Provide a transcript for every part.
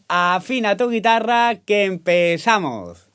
Afina tu guitarra que empezamos.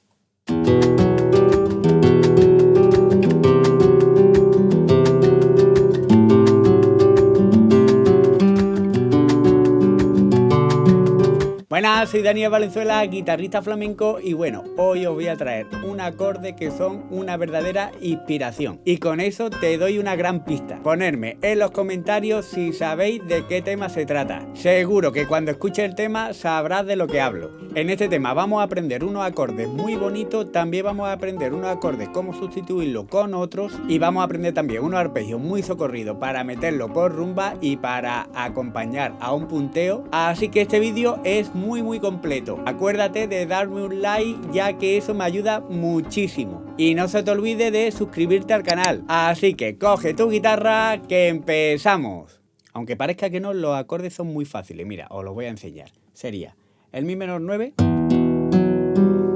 Buenas, soy Daniel Valenzuela, guitarrista flamenco y bueno, hoy os voy a traer un acorde que son una verdadera inspiración. Y con eso te doy una gran pista. Ponerme en los comentarios si sabéis de qué tema se trata. Seguro que cuando escuches el tema sabrás de lo que hablo. En este tema vamos a aprender unos acordes muy bonitos, también vamos a aprender unos acordes cómo sustituirlo con otros y vamos a aprender también unos arpegios muy socorridos para meterlo por rumba y para acompañar a un punteo. Así que este vídeo es muy completo. Acuérdate de darme un like ya que eso me ayuda muchísimo. Y no se te olvide de suscribirte al canal. Así que coge tu guitarra que empezamos. Aunque parezca que no, los acordes son muy fáciles. Mira, os los voy a enseñar. Sería el mi menor 9,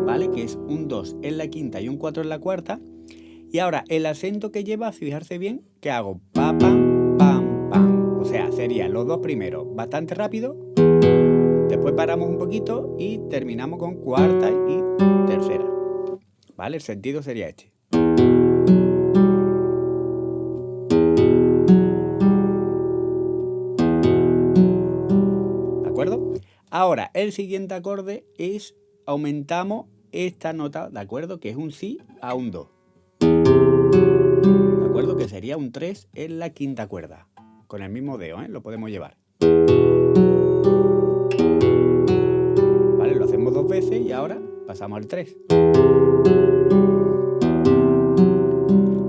¿vale? Que es un 2 en la quinta y un 4 en la cuarta. Y ahora el acento que lleva, fijarse bien, que hago pa, pam, pam, pam. O sea, serían los dos primeros bastante rápido. Después paramos un poquito y terminamos con cuarta y tercera. ¿Vale? El sentido sería este. ¿De acuerdo? Ahora, el siguiente acorde es, aumentamos esta nota, ¿de acuerdo? Que es un si a un do. ¿De acuerdo? Que sería un 3 en la quinta cuerda. Con el mismo dedo, ¿eh? Lo podemos llevar. Lo hacemos dos veces y ahora pasamos al 3.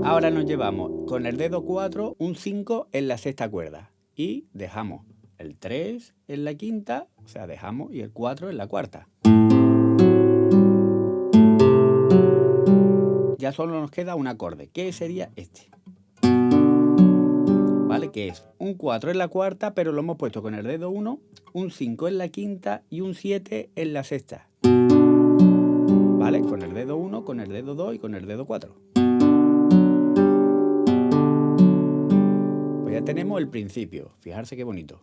Ahora nos llevamos con el dedo 4 un 5 en la sexta cuerda y dejamos el 3 en la quinta, o sea, dejamos y el 4 en la cuarta. Ya solo nos queda un acorde, que sería este. ¿Vale? Que es un 4 en la cuarta, pero lo hemos puesto con el dedo 1, un 5 en la quinta y un 7 en la sexta. ¿Vale? Con el dedo 1, con el dedo 2 y con el dedo 4. Pues ya tenemos el principio. Fijarse qué bonito.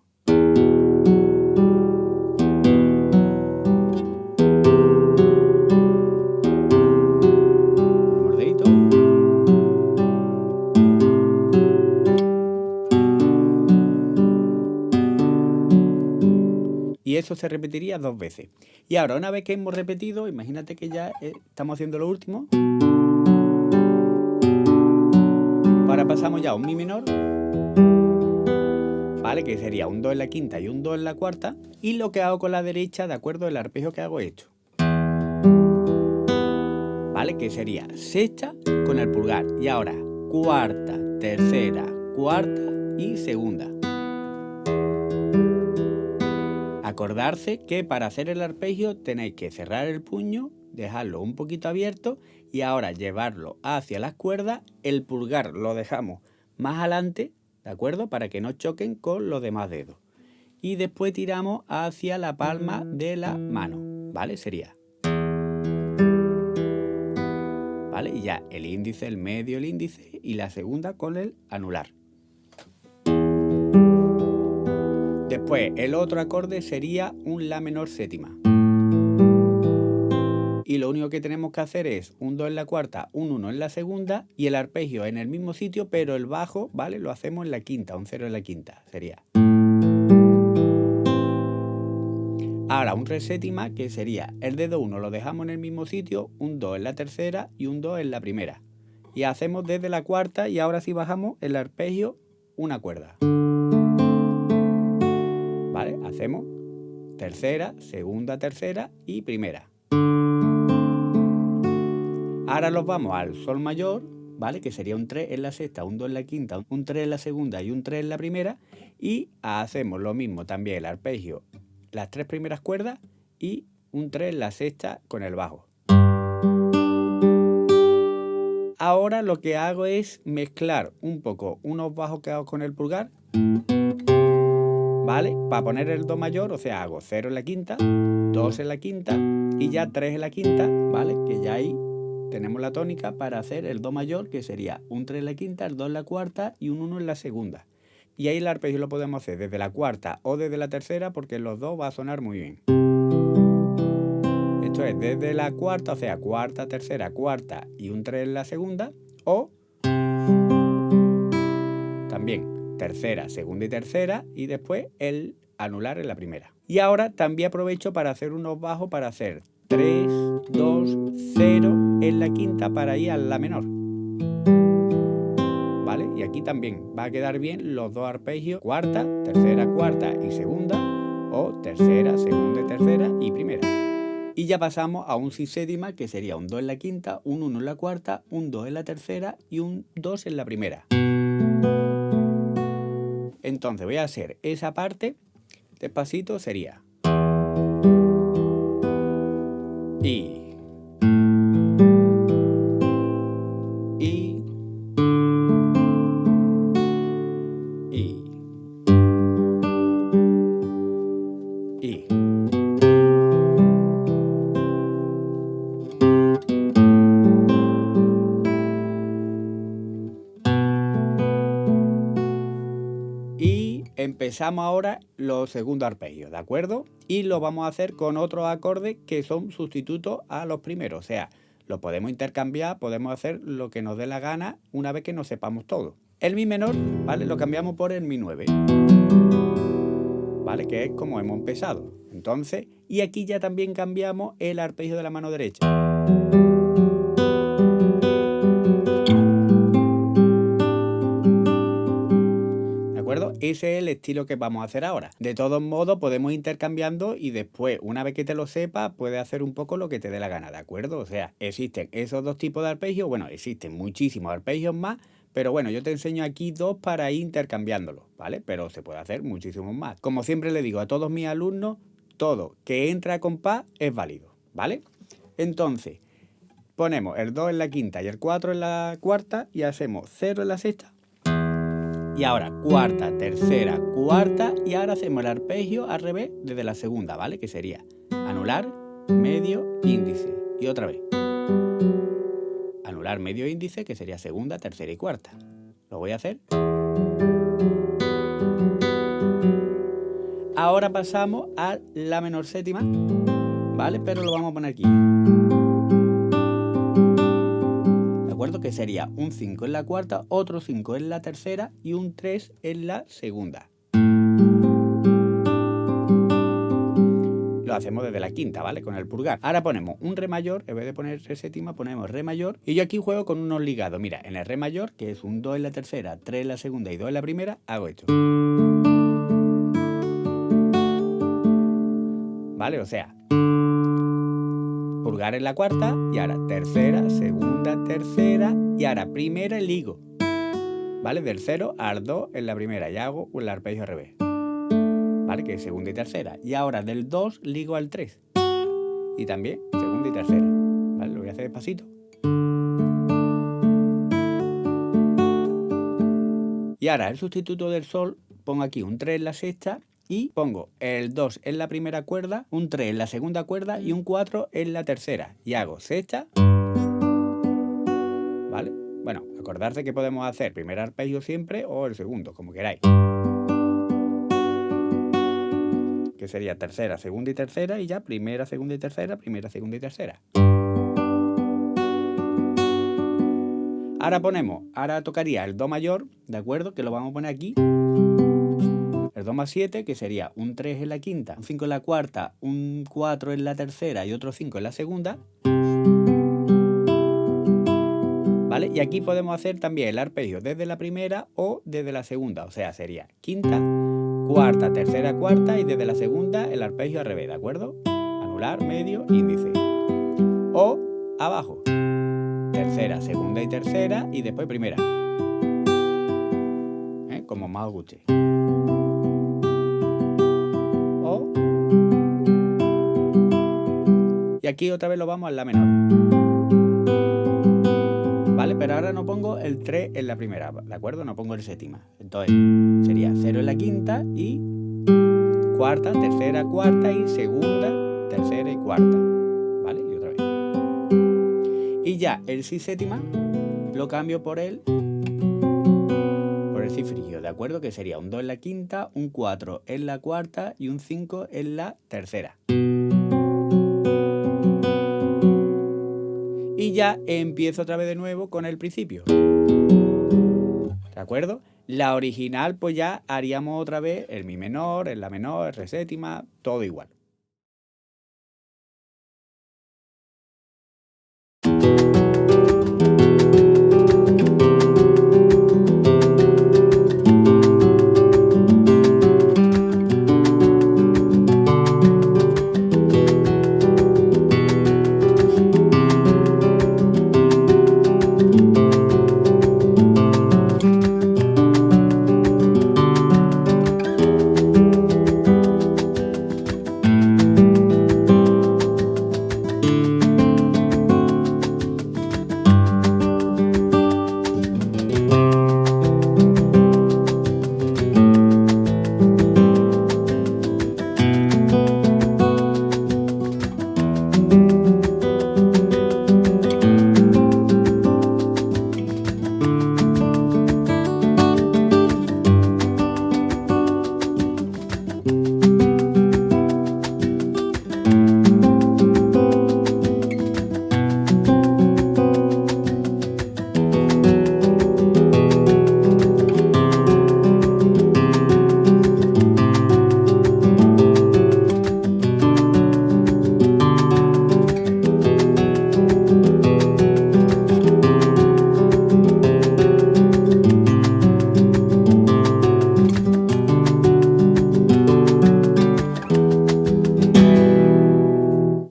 Y eso se repetiría dos veces. Y ahora, una vez que hemos repetido, imagínate que ya estamos haciendo lo último. Ahora pasamos ya a un mi menor, ¿vale? Que sería un 2 en la quinta y un 2 en la cuarta. Y lo que hago con la derecha, de acuerdo, el arpegio que hago es esto. ¿Vale? Que sería sexta con el pulgar. Y ahora cuarta, tercera, cuarta y segunda. Acordarse que para hacer el arpegio tenéis que cerrar el puño, dejarlo un poquito abierto y ahora llevarlo hacia las cuerdas. El pulgar lo dejamos más adelante, ¿de acuerdo? Para que no choquen con los demás dedos. Y después tiramos hacia la palma de la mano, ¿vale? Sería. ¿Vale? Y ya el índice, el medio, el índice y la segunda con el anular. Después, el otro acorde sería un la menor séptima. Y lo único que tenemos que hacer es un 2 en la cuarta, un 1 en la segunda y el arpegio en el mismo sitio, pero el bajo, ¿vale? Lo hacemos en la quinta, un 0 en la quinta, sería. Ahora, un re séptima, que sería el dedo 1 lo dejamos en el mismo sitio, un 2 en la tercera y un 2 en la primera. Y hacemos desde la cuarta y ahora sí bajamos el arpegio una cuerda. ¿Vale? Hacemos tercera, segunda, tercera y primera. Ahora los vamos al sol mayor, ¿vale? Que sería un 3 en la sexta, un 2 en la quinta, un 3 en la segunda y un 3 en la primera. Y hacemos lo mismo también el arpegio, las tres primeras cuerdas y un 3 en la sexta con el bajo. Ahora lo que hago es mezclar un poco unos bajos que hago con el pulgar, ¿vale? Para poner el do mayor, o sea, hago 0 en la quinta, 2 en la quinta y ya 3 en la quinta, ¿vale? Que ya ahí tenemos la tónica para hacer el do mayor, que sería un 3 en la quinta, el 2 en la cuarta y un 1 en la segunda. Y ahí el arpegio lo podemos hacer desde la cuarta o desde la tercera porque los dos va a sonar muy bien. vez desde la cuarta, o sea, cuarta, tercera, cuarta y un 3 en la segunda, o también tercera, segunda y tercera, y después el anular en la primera. Y ahora también aprovecho para hacer unos bajos, para hacer 3, 2, 0 en la quinta para ir a la menor. ¿Vale? Y aquí también va a quedar bien los dos arpegios, cuarta, tercera, cuarta y segunda, o tercera, segunda y tercera y primera. Y ya pasamos a un si séptima, que sería un 2 en la quinta, un 1 en la cuarta, un 2 en la tercera y un 2 en la primera. Entonces voy a hacer esa parte despacito, sería y empezamos ahora los segundos arpegios, ¿de acuerdo? Y lo vamos a hacer con otros acordes que son sustitutos a los primeros. O sea, lo podemos intercambiar, podemos hacer lo que nos dé la gana una vez que nos sepamos todo. El mi menor, ¿vale? Lo cambiamos por el mi 9, ¿vale? Que es como hemos empezado. Entonces, y aquí ya también cambiamos el arpegio de la mano derecha. Ese es el estilo que vamos a hacer ahora. De todos modos, podemos ir intercambiando y después, una vez que te lo sepas, puedes hacer un poco lo que te dé la gana, ¿de acuerdo? O sea, existen esos dos tipos de arpegios. Bueno, existen muchísimos arpegios más, pero bueno, yo te enseño aquí dos para ir intercambiándolos, ¿vale? Pero se puede hacer muchísimos más. Como siempre le digo a todos mis alumnos, todo que entra a compás es válido, ¿vale? Entonces, ponemos el 2 en la quinta y el 4 en la cuarta y hacemos 0 en la sexta. Y ahora cuarta, tercera, cuarta, y ahora hacemos el arpegio al revés desde la segunda, ¿vale? Que sería anular, medio, índice. Y otra vez. Anular, medio, índice, que sería segunda, tercera y cuarta. Lo voy a hacer. Ahora pasamos a la menor séptima, ¿vale? Pero lo vamos a poner aquí. Que sería un 5 en la cuarta, otro 5 en la tercera y un 3 en la segunda. Lo hacemos desde la quinta, ¿vale? Con el pulgar. Ahora ponemos un re mayor, en vez de poner re séptima, ponemos re mayor. Y yo aquí juego con unos ligados. Mira, en el re mayor, que es un 2 en la tercera, 3 en la segunda y 2 en la primera, hago esto. ¿Vale? O sea, pulgar en la cuarta y ahora tercera, segunda, tercera y ahora primera y ligo, ¿vale? Del 0 al 2 en la primera y hago un arpegio al revés, ¿vale? Que es segunda y tercera. Y ahora del 2 ligo al 3 y también segunda y tercera, ¿vale? Lo voy a hacer despacito. Y ahora el sustituto del sol, pongo aquí un 3 en la sexta y pongo el 2 en la primera cuerda, un 3 en la segunda cuerda y un 4 en la tercera. Y hago sexta, ¿vale? Bueno, acordarse que podemos hacer primer arpegio siempre o el segundo, como queráis. Que sería tercera, segunda y tercera y ya primera, segunda y tercera, primera, segunda y tercera. Ahora tocaría el do mayor, ¿de acuerdo? Que lo vamos a poner aquí. El do más 7, que sería un 3 en la quinta, un 5 en la cuarta, un 4 en la tercera y otro 5 en la segunda. ¿Vale? Y aquí podemos hacer también el arpegio desde la primera o desde la segunda. O sea, sería quinta, cuarta, tercera, cuarta y desde la segunda el arpegio al revés, ¿de acuerdo? Anular, medio, índice. O abajo. Tercera, segunda y tercera y después primera. Como más os guste. Y aquí otra vez lo vamos a la menor. ¿Vale? Pero ahora no pongo el 3 en la primera, ¿de acuerdo? No pongo el séptima. Entonces sería 0 en la quinta y cuarta, tercera, cuarta y segunda, tercera y cuarta. ¿Vale? Y otra vez. Y ya el si séptima lo cambio por el cifrillo, ¿de acuerdo? Que sería un 2 en la quinta, un 4 en la cuarta y un 5 en la tercera. ya empiezo otra vez de nuevo con el principio. ¿De acuerdo? La original pues ya haríamos otra vez el mi menor, el la menor, el re séptima, todo igual.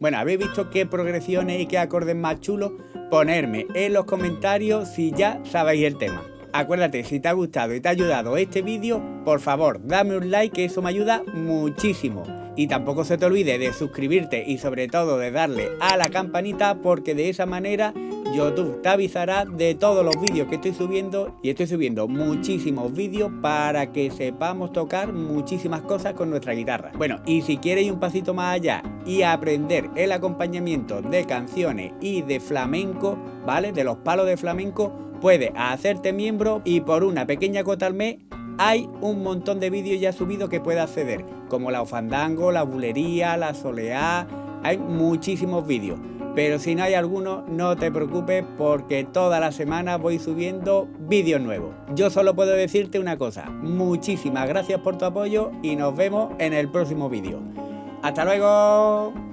Bueno, ¿habéis visto qué progresiones y qué acordes más chulos? Ponerme en los comentarios si ya sabéis el tema. Acuérdate, si te ha gustado y te ha ayudado este vídeo, por favor, dame un like, que eso me ayuda muchísimo. Y tampoco se te olvide de suscribirte y sobre todo de darle a la campanita, porque de esa manera YouTube te avisará de todos los vídeos que estoy subiendo, y estoy subiendo muchísimos vídeos para que sepamos tocar muchísimas cosas con nuestra guitarra. Bueno, y si quieres ir un pasito más allá y aprender el acompañamiento de canciones y de flamenco, ¿vale? De los palos de flamenco, puedes hacerte miembro y por una pequeña cuota al mes hay un montón de vídeos ya subidos que puedes acceder, como la fandango, la bulería, la soleá, hay muchísimos vídeos. Pero si no hay alguno, no te preocupes, porque toda la semana voy subiendo vídeos nuevos. Yo solo puedo decirte una cosa: muchísimas gracias por tu apoyo y nos vemos en el próximo vídeo. ¡Hasta luego!